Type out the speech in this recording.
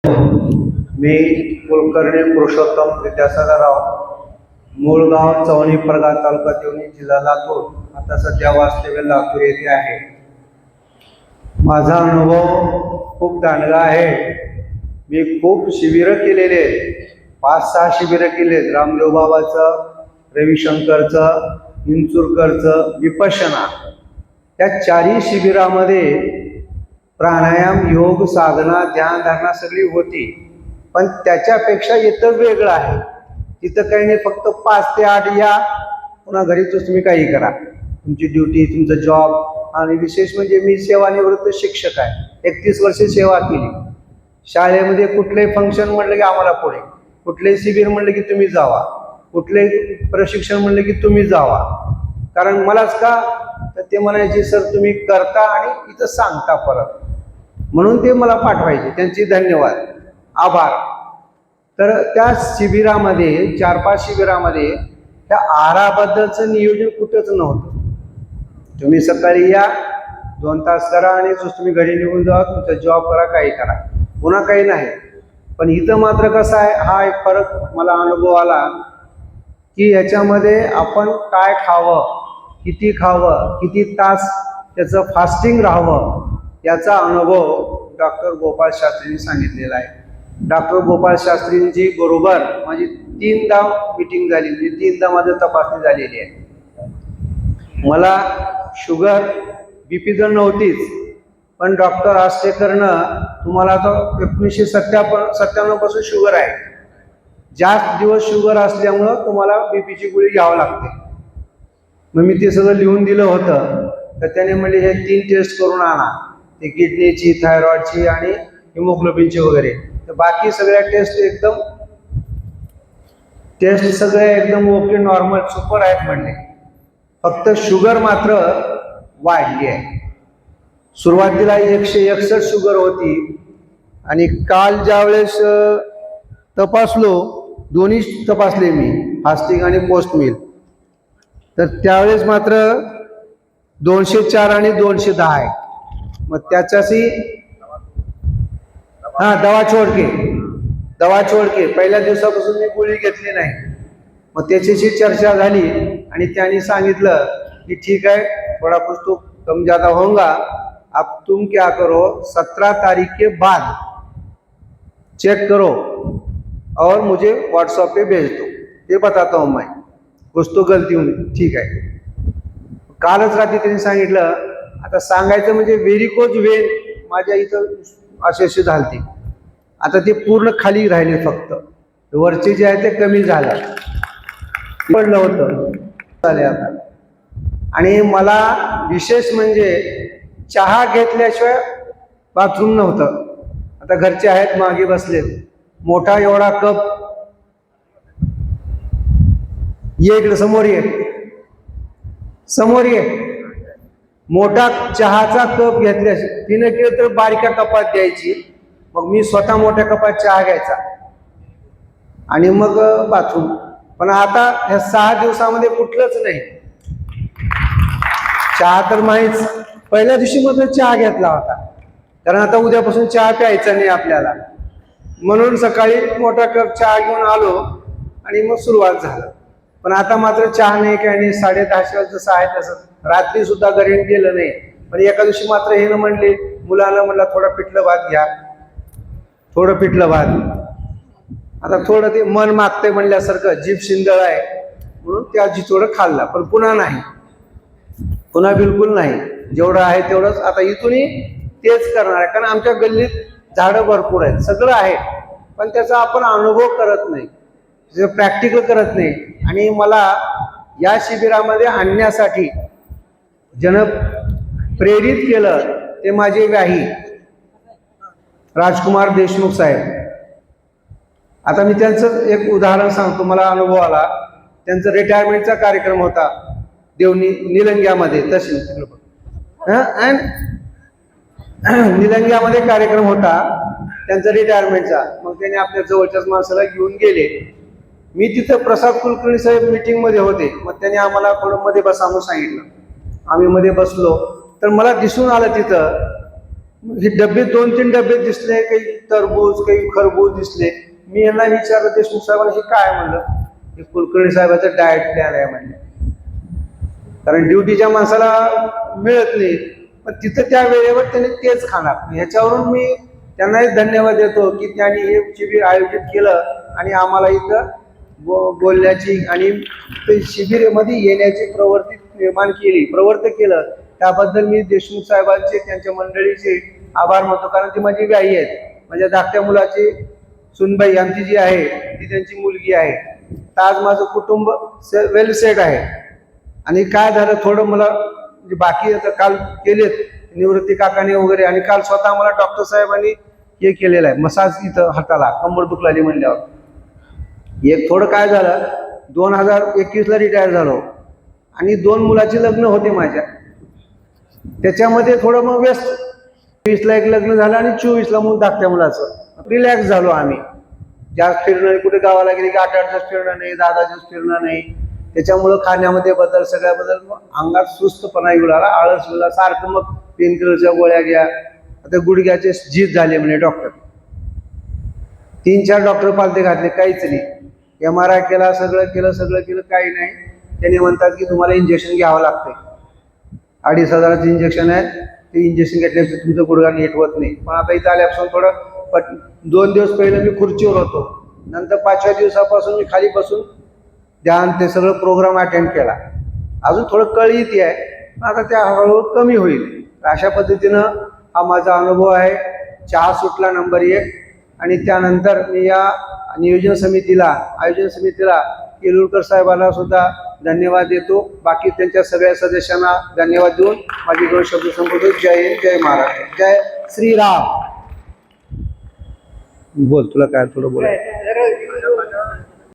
मी कुलकर्णी पुरुषोत्तम विद्यासागरराव, मूळ गाव चवणी परगा, तालुका देवणी, जिल्हा लातूर. आता सध्या वास्तव्य लातूर येथे आहे. माझा अनुभव खूप दांडगा आहे. मी खूप शिबिरं केलेले आहेत, 5-6 शिबिरं केलेत. रामदेव बाबाचं, रविशंकरचं, इंचुरकरचं, विपश्यना. त्या 4ही शिबिरामध्ये प्राणायाम, योग, साधना, ध्यान, धारणा सगळी होती. पण त्याच्यापेक्षा इथं वेगळं आहे. तिथं काही नाही, फक्त 5 ते 8 या, पुन्हा घरीच तुम्ही काही करा, तुमची ड्युटी, तुमचं जॉब. आणि विशेष म्हणजे मी सेवानिवृत्त शिक्षक आहे. 31 वर्ष सेवा केली. शाळेमध्ये कुठलंही फंक्शन म्हणलं की आम्हाला पुढे, कुठलंही शिबिर म्हणलं की तुम्ही जावा, कुठलंही प्रशिक्षण म्हणलं की तुम्ही जावा. कारण मलाच का तर ते म्हणायचे, सर तुम्ही करता आणि इथं सांगता परत, म्हणून ते मला पाठवायचे. त्यांचे धन्यवाद, आभार. तर त्या शिबिरामध्ये 4-5 शिबिरामध्ये त्या आहाराबद्दलचं नियोजन कुठंच नव्हतं. तुम्ही सकाळी या, 2 तास करा आणि तुम्ही घरी निघून जा, तुमचा जॉब करा, काही करा, पुन्हा काही नाही. पण इथं मात्र कसं आहे, हा एक फरक मला अनुभव आला की याच्यामध्ये आपण काय खावं, किती खावं, किती तास त्याचं फास्टिंग राहावं, याचा अनुभव डॉक्टर गोपाळ शास्त्रींनी सांगितलेला आहे. डॉक्टर गोपाळ शास्त्रींची बरोबर माझी 3दा मीटिंग झाली, म्हणजे 3दा माझं तपासणी झालेली आहे. मला शुगर, BP तर नव्हतीच, पण डॉक्टर आष्टेकरनं तुम्हाला आता 1997 पासून शुगर आहे, जास्त दिवस शुगर असल्यामुळं तुम्हाला BPची गोळी घ्यावं लागते. मग मी ते सगळं लिहून दिलं होतं. तर त्याने म्हणजे हे 3 टेस्ट करून आणा, ते किडनीची, थायरॉइडची आणि हिमोग्लोबिनची वगैरे. तर बाकी सगळ्या टेस्ट सगळे एकदम ओके, नॉर्मल, सुपर आहेत म्हणले. फक्त शुगर मात्र वाढली आहे. सुरुवातीला 161 शुगर होती आणि काल ज्यावेळेस तपासलो, दोन्ही तपासले मी, फास्टिंग आणि पोस्ट मील, तर त्यावेळेस मात्र 204 आणि 210 आहे. मग त्याच्याशी दवा छोडके पहिल्या दिवसापासून मी गोळी घेतली नाही. मग त्याच्याशी चर्चा झाली आणि त्यांनी सांगितलं की ठीक है, थोड़ा कुछ तो कम ज़्यादा होगा, अब तुम क्या करो, 17 तारीख के बाद चेक करो और मुझे व्हाट्सएप पे भेज दो, ये बताता हूँ मैं, कुछ तो गलती हुई. ठीक आहे. कालच रात्री त्यांनी सांगितलं. आता सांगायचं म्हणजे व्हेरिकोज वेन माझ्या इथं अशी झालती. आता ते पूर्ण खाली राहिले, फक्त वरचे जे आहे ते कमी झालं, पडलं होतं, झाले आता. आणि मला विशेष म्हणजे चहा घेतल्याशिवाय बाथरूम नव्हतं. आता घरचे आहेत मागे बसले, मोठा एवढा कप, ये इकडे समोर ये, मोठा चहाचा कप घेतल्याशिवाय, तिने केलं तर बारीका कपात द्यायची, मग मी स्वतः मोठ्या कपात चहा घ्यायचा आणि मग बाथरूम. पण आता ह्या 6 दिवसामध्ये कुठलंच नाही. चहा तर माहीच, पहिल्या दिवशी मात्र चहा घेतला होता, कारण आता उद्यापासून चहा प्यायचा नाही आपल्याला, म्हणून सकाळी मोठा कप चहा घेऊन आलो आणि मग सुरुवात झालं. पण आता मात्र चहा नाही, काय नाही, 10:30 जसं आहे तसं. रात्री सुद्धा घरी गेलं नाही. पण एका दिवशी मात्र हे ना म्हणले, मुलांना म्हणलं थोडं पिठलं भात घ्या, थोडं पिठलं भात. आता थोडं ते मन मागतंय म्हणल्यासारखं, जीभ शिंदळ आहे म्हणून ते आजी थोडं खाल्ला, पण पुन्हा नाही, पुन्हा बिलकुल नाही. जेवढं आहे तेवढंच आता इथूनही तेच करणार आहे. कारण आमच्या गल्लीत झाडं भरपूर आहेत, सगळं आहे, पण त्याचा आपण अनुभव करत नाही, प्रॅक्टिकल करत नाही. आणि मला या शिबिरामध्ये आणण्यासाठी ज्यानं प्रेरित केलं ते माझे व्याही राजकुमार देशमुख साहेब. आता मी त्यांचं एक उदाहरण सांगतो. मला अनुभव आला, त्यांचा रिटायरमेंटचा कार्यक्रम होता देवणी निलंग्यामध्ये, तहसील निलंग्यामध्ये कार्यक्रम होता त्यांचा रिटायरमेंटचा. मग त्यांनी आपल्या जवळच्याच माणसाला घेऊन गेले. मी तिथं प्रसाद कुलकर्णी साहेब मीटिंग मध्ये होते. मग त्यांनी आम्हाला थोडं मध्ये बसा म्हणून सांगितलं. आम्ही मध्ये बसलो, तर मला दिसून आलं तिथं हे डबे 2-3 डबे दिसले, काही तरबूज काही खरबूज दिसले. मी यांना विचारलं देशमुख साहेबांना हे काय म्हणलं. हे कुलकर्णी साहेबाचं डाएट प्लॅन आहे म्हणले. कारण ड्युटीच्या माणसाला मिळत नाही, पण तिथं त्या वेळेवर त्यांनी तेच खाणार. ह्याच्यावरून मी त्यांनाही धन्यवाद देतो की त्यांनी हे शिबिर आयोजित केलं आणि आम्हाला इथं बोलण्याची आणि ते शिबिरामध्ये येण्याची प्रवृत्ती निर्माण केली, प्रवृत्त केलं. त्याबद्दल मी देशमुख साहेबांचे त्यांच्या मंडळीचे आभार मानतो. कारण ती माझी गाई आहेत. माझ्या धाकट्या मुलाची सुनबाई आमची जी आहे ती त्यांची मुलगी आहे. तर आज माझं कुटुंब वेल सेट आहे. आणि काय झालं थोडं मला म्हणजे बाकी आता काल केलेत निवृत्ती काकाने वगैरे, आणि काल स्वतः मला डॉक्टर साहेबांनी हे केलेलं आहे मसाज इथं हाताला कंबर दुखलाली म्हणल्यावर. एक थोडं काय झालं 2021ला रिटायर झालो आणि 2 मुलाची लग्न होते माझ्या. त्याच्यामध्ये थोडं मग व्यस्त. 20ला एक लग्न झालं आणि 24ला मग धाकट्या मुलाचं रिलॅक्स झालो आम्ही. जास्त फिरणं नाही, कुठे गावाला गेले की 8-8 दिवस फिरणं नाही, 10 दिवस फिरणं नाही. त्याच्यामुळं खाण्यामध्ये बदल, सगळ्या बदल, मग अंगात सुस्तपणा येऊ लागला, आळस येऊ लागला. सारखं मग पेनकिलरच्या गोळ्या घ्या. आता गुडघ्याचे झीज झाले म्हणे डॉक्टर. 3-4 डॉक्टर पालते घातले, काहीच नाही. MRI केला, सगळं केलं, काही नाही. त्यांनी म्हणतात की तुम्हाला इंजेक्शन घ्यावं लागतंय. 2,500चं इंजेक्शन आहे. ते इंजेक्शन घेतल्यापासून तुमचं गुडघा नीट होत नाही. पण आता इथं आल्यापासून थोडं 2 दिवस पहिले मी खुर्चीवर होतो, नंतर 5व्या दिवसापासून मी खाली बसून ध्यान ते सगळं प्रोग्राम अटेंड केला. अजून थोडं कळी येते आहे, पण आता त्या हळूहळू कमी होईल. अशा पद्धतीनं हा माझा अनुभव आहे. चहा सुटला नंबर 1. आणि त्यानंतर मी या आयोजन समितीला केलुरकर साहेबांना सुद्धा धन्यवाद देतो. बाकी त्यांच्या सगळ्या सदस्यांना धन्यवाद देऊन माझी 2 शब्द संपवतो. जय हिंद, जय महाराष्ट्र, जय श्रीराम. बोल, तुला काय थोडं बोल.